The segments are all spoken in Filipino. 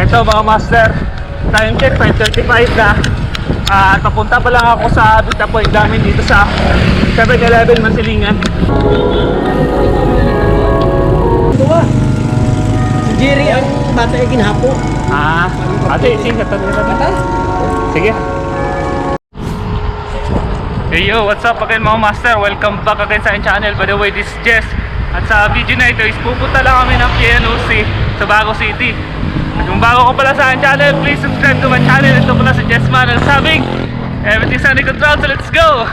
Ito mga master, time check 5:35 na. Papunta pa lang ako sa bita point namin dito sa 7-Eleven Mansilingan. Ito ba? Si Jerry ang bata ay ginhapo. Ate, sige, Bata? sige. Hey yo, what's up again mga master? Welcome back again sa aking channel. By the way, this is Jess. At sa video na ito is pupunta lang kami ng PNOC sa Bago City. At kung bago ko pala sa aking channel, please subscribe to my channel. Ito pala si Jess Man ang sabing everything's under control, so let's go!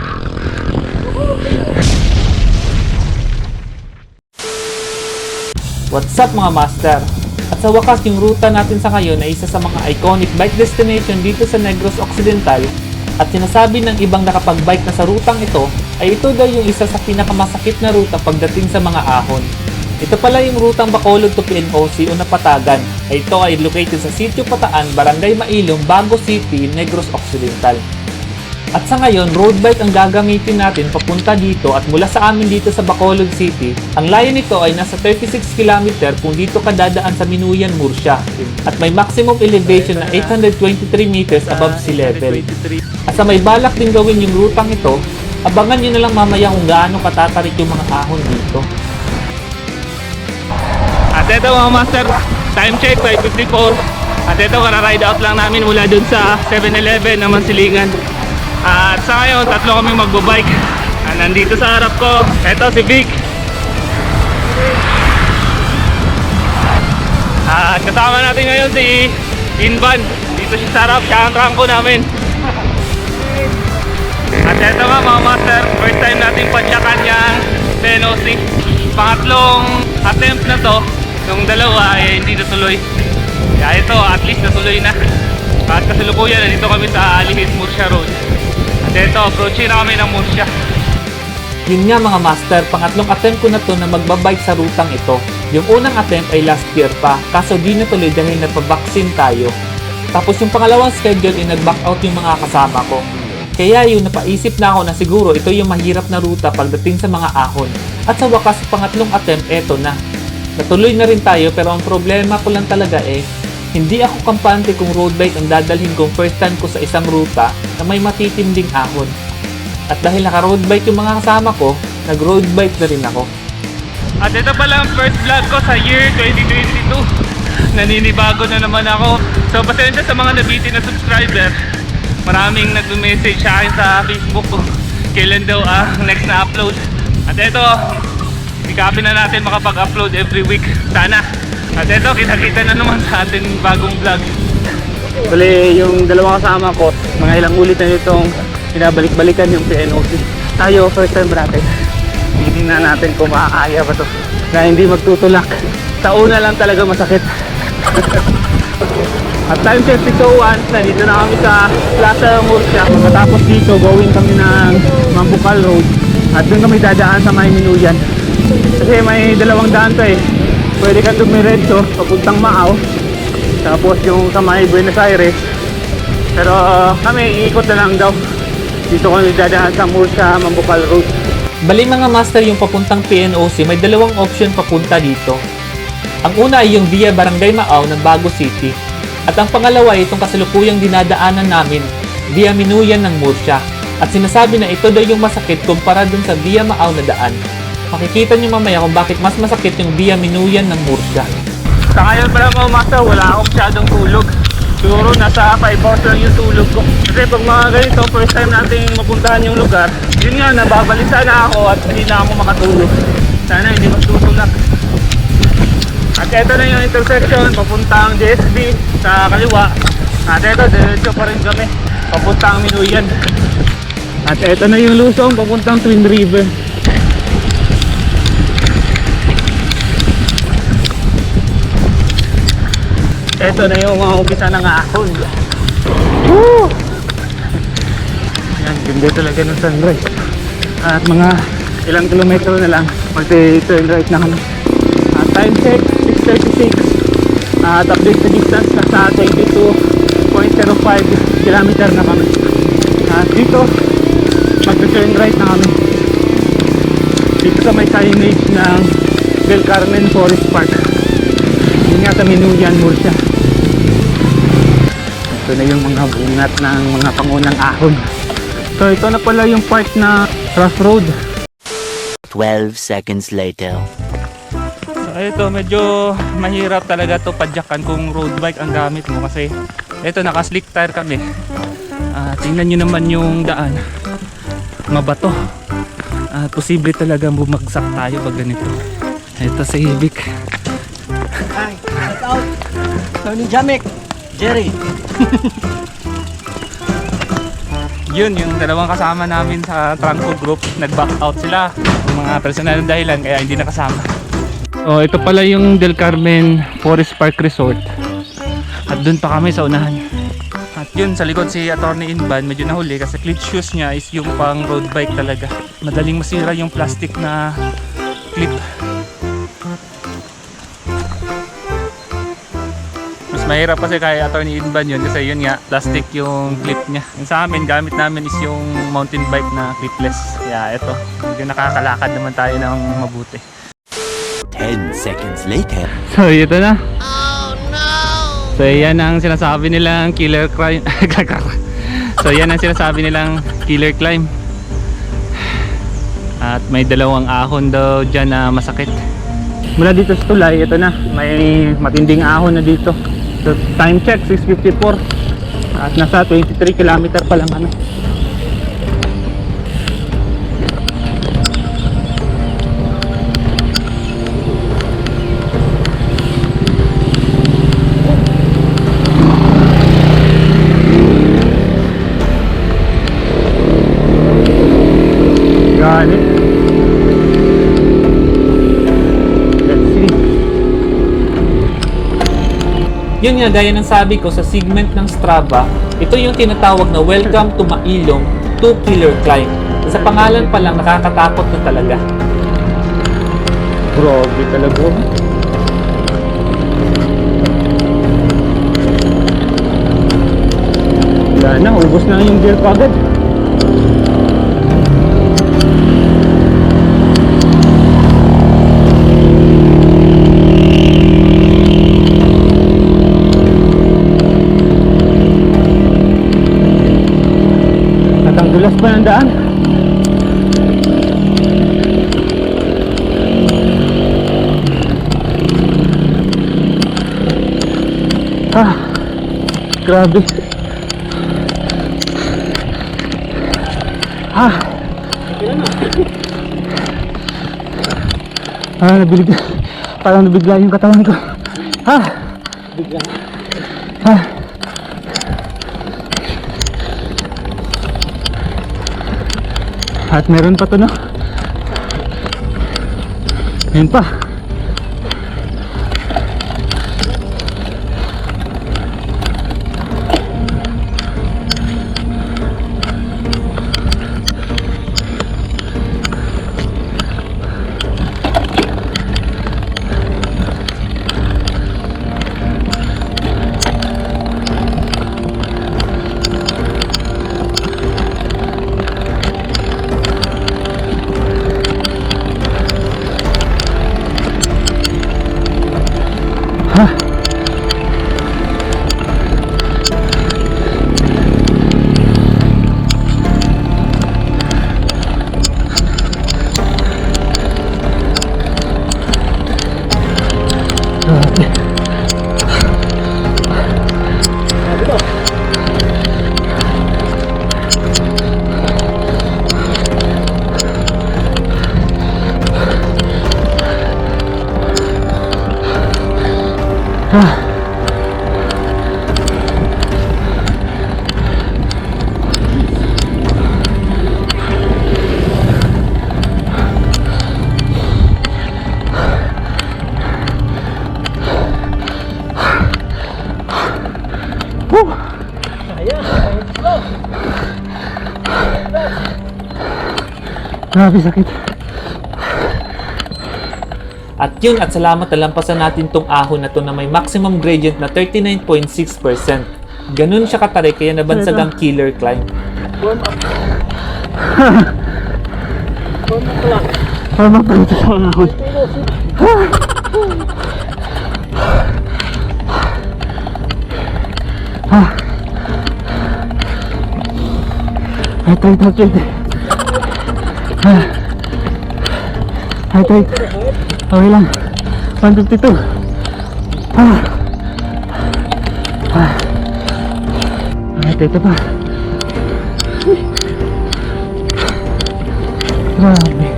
What's up mga master? At sa wakas, yung ruta natin sa ngayon ay isa sa mga iconic bike destination dito sa Negros Occidental. At sinasabi ng ibang nakapag-bike na sa rutang ito ay ito daw yung isa sa pinakamasakit na ruta pagdating sa mga ahon. Ito pala yung rutang Bacolod to PNOC o Napatagan. Ito ay located sa Sitio Pataan, Barangay Mailong, Bago City, Negros Occidental. At sa ngayon, road bike ang gagamitin natin papunta dito at mula sa amin dito sa Bacolod City. Ang layo nito ay nasa 36 km kung dito ka dadaan sa Minuyan, Murcia. At may maximum elevation na 823 meters above sea level. At sa may balak din gawin yung rutang ito, abangan nyo na lang mamaya kung gaano katatarik yung mga ahon dito. At ito mga master, time check 5:54. At ito, kara-ride out lang namin mula dun sa 7-Eleven na Mansilingan. At sa ngayon, tatlo kami magbabike. Nandito sa harap ko, ito si Vic. At kasama natin ngayon si Invan. Dito siya sa harap, siya ang trangko namin. At ito nga mga master, first time natin pansyakan yung PNOC. Pangatlong attempt na to. Nung dalawa ay hindi natuloy. Kaya ito, at least natuloy na. At kasalukuyan, nandito kami sa Alihis Murcia Road. At ito, approaching na kami ng Murcia. Yun nga mga master, pangatlong attempt ko na to na magbabike sa rutang ito. Yung unang attempt ay last year pa, kaso di natuloy dahil nagpa-vaccine tayo. Tapos yung pangalawang schedule ay nag-back out yung mga kasama ko. Kaya yung napaisip na ako na siguro ito yung mahirap na ruta pagdating sa mga ahon. At sa wakas, pangatlong attempt, eto na. Natuloy na rin tayo pero ang problema ko lang talaga hindi ako kampante kung road bike ang dadalhin kong first time ko sa isang ruta na may matitinding ahon. At dahil naka-road bike yung mga kasama ko, nag-road bike na rin ako. At ito pala ang first vlog ko sa year 2022. Naninibago na naman ako. So pasensya sa mga nabitin na subscriber. Maraming nag-message sa akin sa Facebook ko kailan daw ang next na upload. At ito, sikapin na natin makapag-upload every week. Sana. At ito, kita-kita na naman sa ating bagong vlog. Bale, yung dalawang kasama ko, mga ilang ulit na itong pinabalik-balikan yung PNOC. Tayo, first time bracket. Titingnan natin kung makakaya ba to na hindi magtutulak. Sa una lang talaga masakit. At time check 6:01, nandito na kami sa Plaza Murcia. Matapos dito, going kami ng Mambucal Road. At doon kami dadaan sa may Minuyan. Kasi may dalawang daan to Pwede kang dumiretso papuntang Maaw. Tapos yung sa may Buenos Aires. Pero kami iikot na lang daw. Dito kami dadaan sa Murcia, Mambucal Road. Bali mga master, yung papuntang PNOC, may dalawang option papunta dito. Ang una ay yung via Barangay Maaw ng Bago City. At ang pangalawa ay itong kasalukuyang dinadaanan namin, via Minuyan ng Murcia. At sinasabi na ito daw yung masakit kumpara dun sa via Maaw na daan. Makikita nyo mamaya kung bakit mas masakit yung via Minuyan ng Murcia. Sa ngayon pala mga master, wala akong masyadong tulog. Siguro nasa 5 hours lang yung tulog ko. Kasi pag mga ganito, first time natin mapuntahan yung lugar, yun nga, nababalisa na ako at hindi na ako makatulog. Sana hindi magtutulak. At ito na yung intersection, papuntang JSB sa kaliwa. At ito, diretso pa rin kami, papuntang Minuyan. At ito na yung lusong, papuntang Twin River. Ito na yung mga umpisa ng ahon. Woo! Yan, ganda talaga ng sunrise. At mga ilang kilometro na lang, mag-turn right na kami. At time check, 6:36. At update sa distance, nasa 22.05 km na kami. At dito, mag-turn right na kami. Dito sa may signage ng Del Carmen Forest Park. Yun nga sa Minuyan, Murcia. ito na yung mga bungat ng mga pangunang ahon. So ito na pala yung part na rough road. 12 seconds later. So ito medyo mahirap talaga to padyakan kung road bike ang gamit mo kasi ito naka slick tire kami. Tingnan nyo naman yung daan, mabato. Posible talaga bumagsak tayo pag ganito. Ito sa Civic. Hi, shout out. Tony Jamek, Jerry. Yun yung dalawang kasama namin sa Trangco Group, nag-back out sila. Yung mga personal na dahilan kaya hindi nakasama. Oh, ito pala yung Del Carmen Forest Park Resort. At dun pa kami sa unahan. At yun sa likod si Attorney Inban, medyo nahuli kasi clip shoes niya is yung pang road bike talaga. Madaling masira yung plastic na clip. Mas mahirap kasi kay Attorney Inban yun kasi yun nga, plastic yung clip niya. Yung sa amin, gamit namin is yung mountain bike na clipless. Kaya ito, medyo nakakalakad naman tayo ng mabuti. 10 seconds later. So ito na. Oh no. So yan ang sinasabi nilang killer climb. So yan ang sinasabi nilang killer climb. At may dalawang ahon daw dyan na masakit. Mula dito sa tulay, ito na. May matinding ahon na dito. So time check 6:54. At nasa 23 km pa lang kami. Yun nga, gaya ng sabi ko sa segment ng Strava, ito yung tinatawag na Welcome to Mailong 2 Killer Climb. Sa pangalan pa lang nakakatakot na talaga. Grabe talaga. Wala na, ubos na yung gear ko agad. Dulas pa ng daan. Grabe. Nabigla. Parang nabigla yung katawan ko. Bigla. At meron pa to, no? Ayun pa. Grabe sakit. At yun, at salamat nalampasan natin tong ahon na to na may maximum gradient na 39.6%. Ganun siya katarik kaya nabansag ang killer climb. Warm up. Warm up lang. Warm up lang ito sa ahon. Heart rate. Heart rate. Okay lang. 152. Ito pa. Grabe.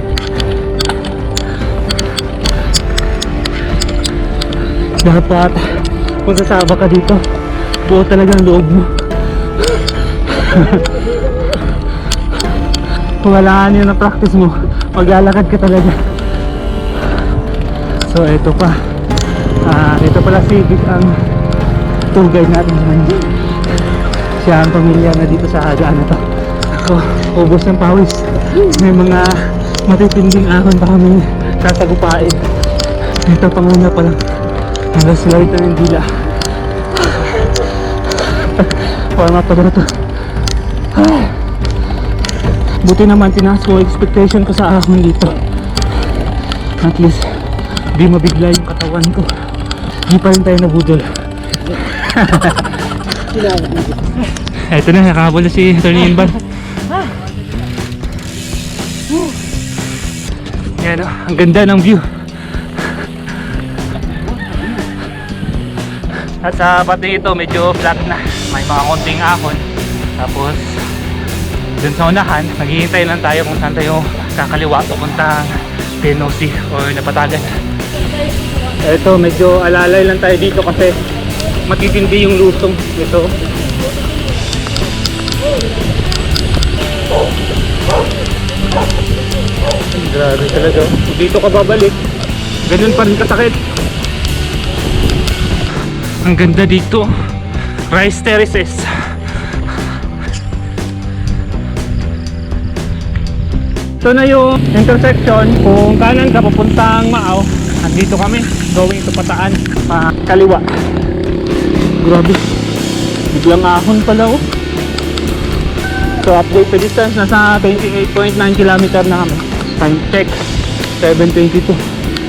Dapat kung sasaba ka dito, buo talaga ang loob mo. Kung walaan yun na practice mo, maglalakad ka talaga. So ito pa. Ito pala si Vic, ang tour guide natin naman. Siya ang pamilya na dito sa daan na to. Ako, ubos ng pawis. May mga matitinding ahon pa kami sasagupain. Ito panguna pa lang. Hanggang sila ito ng dila. Warm up pa ba ito? Buti naman tinaas ko expectation ko sa ahon dito. At least di mabigla yung katawan ko. Di pa rin tayo nabudol. Eto na, nakakabol na si Attorney Inban. Yan o, ang ganda ng view. At sa pati ito medyo flat na. May mga konting ahon. Tapos dun sa unahan, naghihintay lang tayo kung saan tayo kakaliwa papuntang Penosi or Napatagan. Ito, medyo alalay lang tayo dito kasi matitindi yung lusong ito. Grabe talaga. Dito ka babalik, ganun pa rin kasakit. Ang ganda dito. Rice terraces. Ito na yung intersection. Kung kanan ka papuntang Maaw, andito kami going to Pataan pa kaliwa. Grabe, biglang ahon pala oh. So update the distance, nasa 28.9 km na kami. Time check 7:22.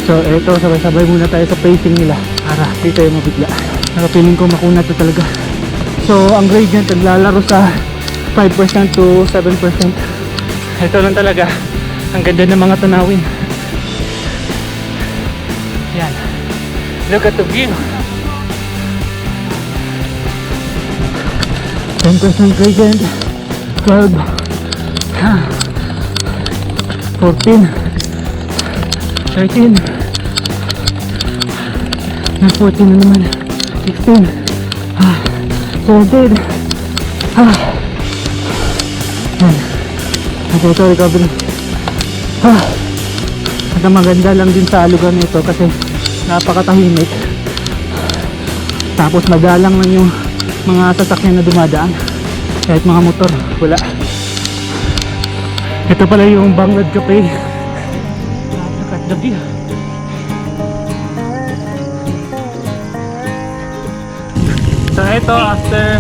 So eto, sabay-sabay muna tayo sa pacing nila para di tayo mabigla. Nakapiling ko makuna to talaga. So ang gradient naglalaro sa 5% to 7%. Ito lang talaga, ang ganda ng mga tanawin. Yan, look at the view. 10% gradient, 12, 14, 13, 14 na naman, 16, 17, yan. Okay, ito recovery. At ang maganda lang din sa lugar nito kasi napakatahimik. Tapos madalang lang yung mga sasakyan na dumadaan. Kahit mga motor, wala. Ito pala yung Banglad Cafe. Look at the view. So ito, after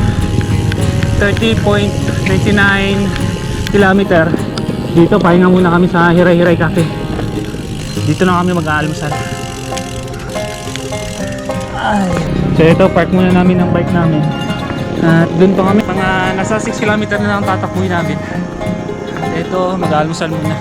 30.99 kilometer, dito pahinga muna kami sa Hiray-Hiray Cafe. Dito na kami mag-aalmusal. So ito, park muna namin ang bike namin. At dun pa kami, mga nasa 6 km na lang tatakbuhin namin. Ito, mag-aalmusal muna.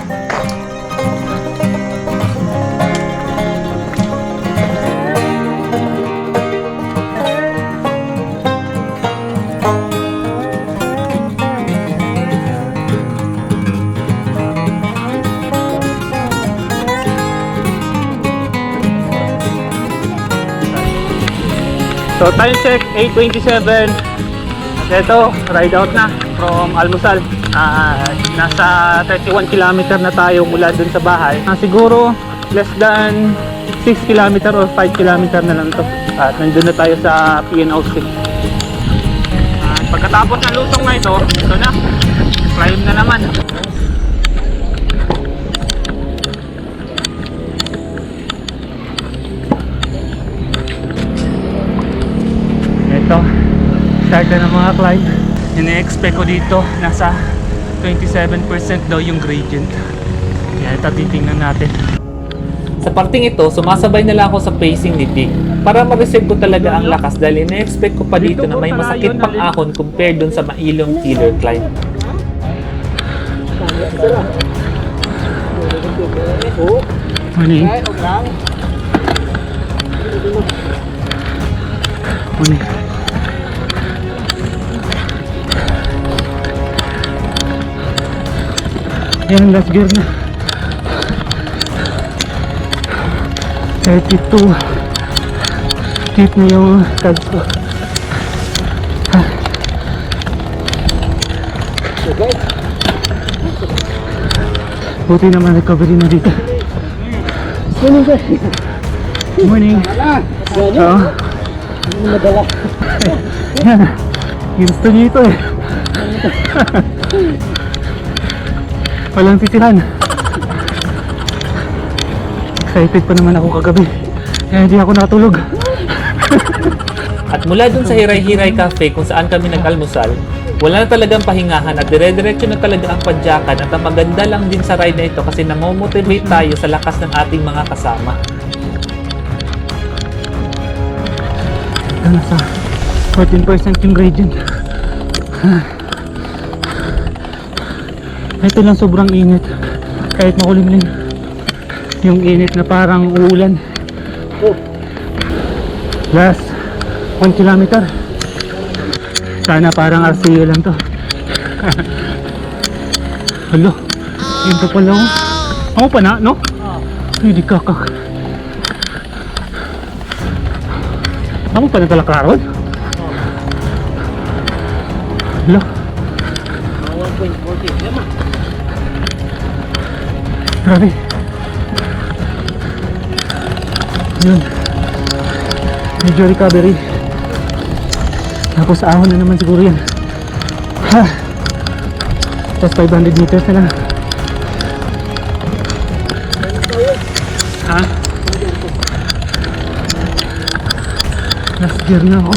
So time check 8:27. At ito, ride out na from Almusal. Nasa 31 km na tayo mula dun sa bahay. Siguro less than 6 km or 5 km na lang to. At nandun na tayo sa PNOC. At pagkatapos ng lusong na ito na, climb na naman. Ito, start na ng mga climb. Ine-expect ko dito nasa 27% daw yung gradient. Kaya ito, titingnan natin. Sa parting ito, sumasabay na lang ako sa pacing ni Vic para ma-receive ko talaga ang lakas dahil ine-expect ko pa dito na may masakit pang ahon compared dun sa mailong killer climb. Morning. Morning. Yan, last gear na. 32. Tip na yung tag ko. Buti naman recovery na dito. Morning, sir. Morning. Oo. Madala. Yan. Gusto niyo ito eh. Walang titiran. Excited pa naman ako kagabi. Kaya hindi ako natulog. At mula dun sa Hiray-Hiray Cafe kung saan kami nag-almusal, wala na talagang pahingahan at dire-diretso na talaga ang padyakan at ang maganda lang din sa ride na ito kasi namomotivate tayo sa lakas ng ating mga kasama. Ito nasa 14% yung gradient. Ito lang sobrang init. Kahit makulimlim yung init na parang uulan. Last 1 kilometer. Sana parang RCA lang to. Hello. Yun pa pala ako. Ako pa na, no? Hindi kakak. Ako pa na talakaron? Hello. 1.40. Grabe. Yun. Medyo recovery. Tapos ahon na naman siguro yan. Ha. Just 500 meters na lang. Ha? Last gear na ako.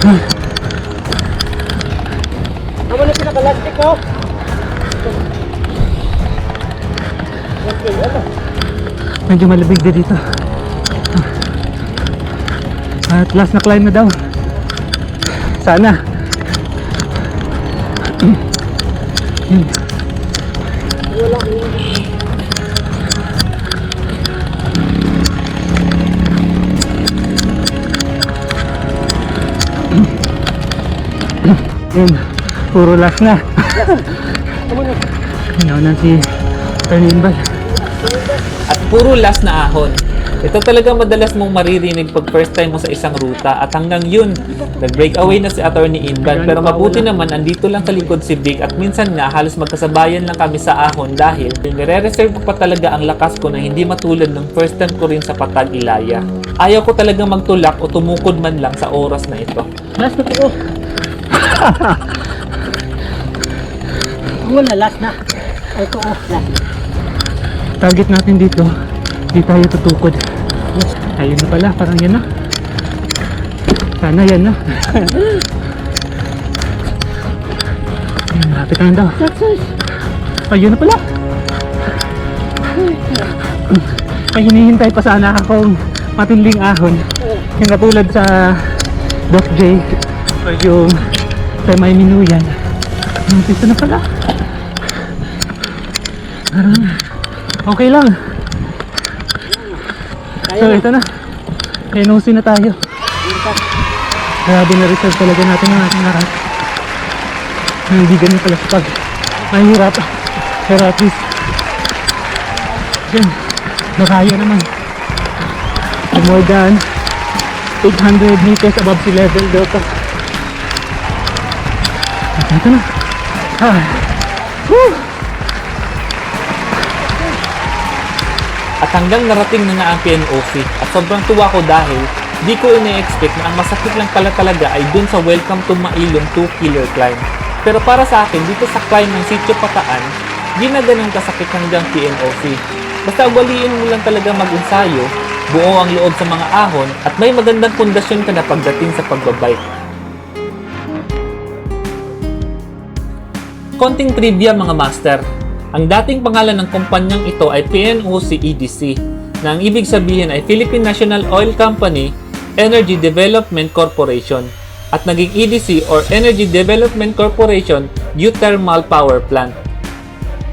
Ha. Ako na pinaka-lastic ko. Medyo malabig din dito. At last na climb na daw. Sana. Yun. Yun. Puro last na. Hinaw si Carnival. At puro last na ahon. Ito talaga madalas mong maririnig pag first time mo sa isang ruta at hanggang yun, nag-breakaway na si Attorney Inban pero mabuti naman andito lang sa likod si Vic at minsan nga halos magkasabayan lang kami sa ahon dahil nire-reserve pa talaga ang lakas ko na hindi matulad ng first time ko rin sa Patag Ilaya. Ayaw ko talagang magtulak o tumukod man lang sa oras na ito. Last na po. Wala, last na. Ito, last. Target natin dito, di tayo tutukod. Ayun na pala, parang yan na. Sana yan na. Lapit na daw. Ayun na pala. May hinihintay pa sana akong matinding ahon. Yung katulad sa Doc J o yung sa May Minuyan. Dito na pala. Parang okay lang. So ito na. NOC na tayo. Grabe na reserve talaga natin ang ating lakas. Hindi ganun pala sa pag mahirap. Pero at least yun, nakaya naman. More than 800 meters above sea level daw to. At ito na. Woo! At hanggang narating na nga ang PNOC at sobrang tuwa ko dahil di ko ine-expect na ang masakit lang pala talaga ay dun sa Welcome to Mailong 2 killer climb. Pero para sa akin dito sa climb ng Sitio Pataan, di na ganun kasakit hanggang PNOC. Basta waliin mo lang talaga mag-ensayo, buo ang loob sa mga ahon at may magandang pundasyon ka na pagdating sa pagbabike. Konting trivia mga master. Ang dating pangalan ng kumpanyang ito ay PNOC EDC, na ang ibig sabihin ay Philippine National Oil Company Energy Development Corporation at naging EDC or Energy Development Corporation Geothermal Power Plant.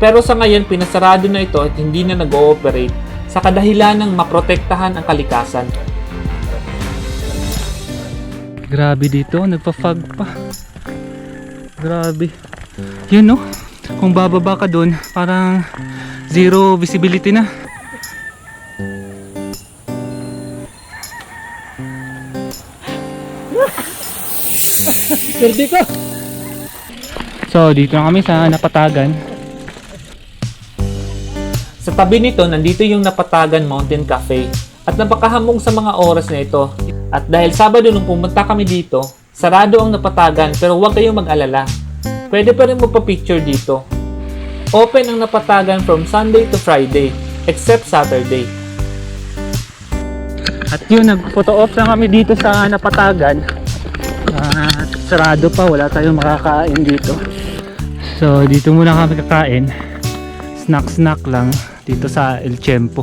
Pero sa ngayon, pinasarado na ito at hindi na nag-ooperate sa kadahilan ng maprotektahan ang kalikasan. Grabe dito, nagpa-fog pa. Grabe. Yun no, kung bababa ka dun, parang zero visibility na. Pwede ko. So dito na kami sa Napatagan. Sa tabi nito, nandito yung Napatagan Mountain Cafe at napakahamong sa mga oras na ito. At dahil Sabado nung pumunta kami dito, sarado ang Napatagan pero huwag kayong mag-alala. Pwede pa rin magpa-picture dito. Open ang Napatagan from Sunday to Friday, except Saturday. At yun, nag-photo off na kami dito sa Napatagan. Sarado pa, wala tayong makakain dito. So dito muna kami kakain. Snack lang dito sa El Tiempo.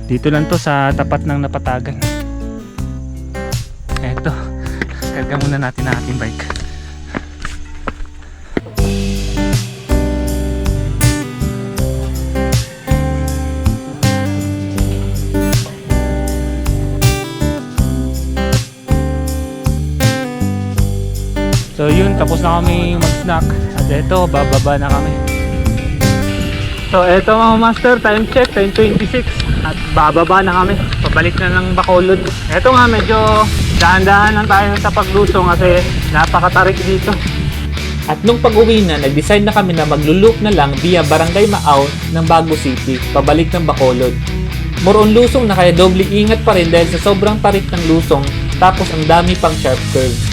Dito lang to sa tapat ng Napatagan. Eto, karga muna natin ang ating bike. So yun, tapos na kami mag-snack. At eto, bababa na kami. So eto mga master, time check, 10:26. At bababa na kami. Pabalik na ng Bacolod. Eto nga, medyo dahan-dahan lang tayo sa paglusong kasi napakatarik dito. At nung pag-uwi na, nag-decide na kami na magluloop na lang via Barangay Maaw ng Bago City, pabalik ng Bacolod. More on lusong na kaya doble ingat pa rin dahil sa sobrang tarik ng lusong tapos ang dami pang sharp curves.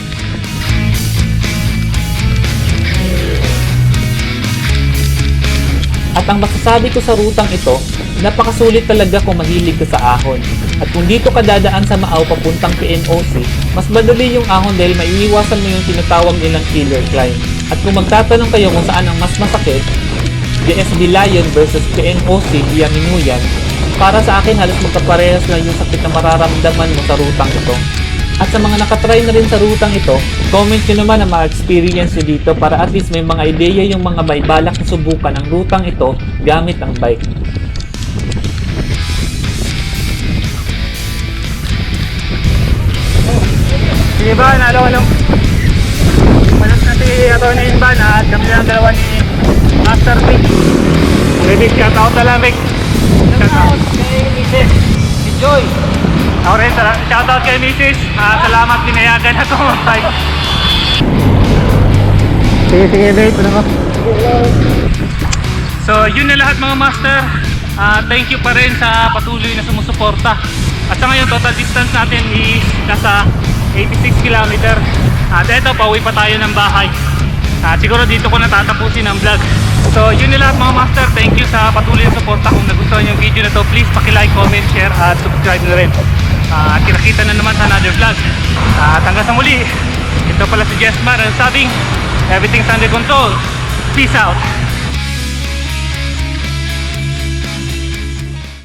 At ang masasabi ko sa rutang ito, napakasulit talaga kung mahilig ka sa ahon. At kung dito ka dadaan sa Maaw papuntang PNOC, mas madali yung ahon dahil maiiwasan mo yung tinatawag nilang killer climb. At kung magtatanong kayo kung saan ang mas masakit, DSD Lion versus PNOC via Minuyan, para sa akin halos magkaparehas lang yung sakit na mararamdaman mo sa rutang ito. At sa mga nakatry na rin sa rutang ito, comment nyo naman ang mga experience nyo dito para at least may mga ideya yung mga may balak na subukan ang rutang ito gamit ang bike. Sige ba, nalo ko nung malas na si Atty. Inban at kami lang dalawa ni Master Vic. Vic, shoutout na lang Vic. Shoutout kay Mrs. Enjoy. Ako rin, shoutout kay Mrs. Salamat pinayagan ako mag-bike. Sige Vic, ano ko? So yun na lahat mga master. Thank you pa rin sa patuloy na sumusuporta. At sa ngayon total distance natin is nasa 86 km. At eto, pauwi pa tayo ng bahay. Siguro dito ko natatapusin ang vlog. So yun na lahat mga master. Thank you sa patuloy na suporta. Kung nagustuhan yung video na to, please paki-like, comment, share at subscribe na rin. At kinakita na naman sa another vlog. At hanggang sa muli, ito pala si Jessmar ang sabing everything's under control. Peace out.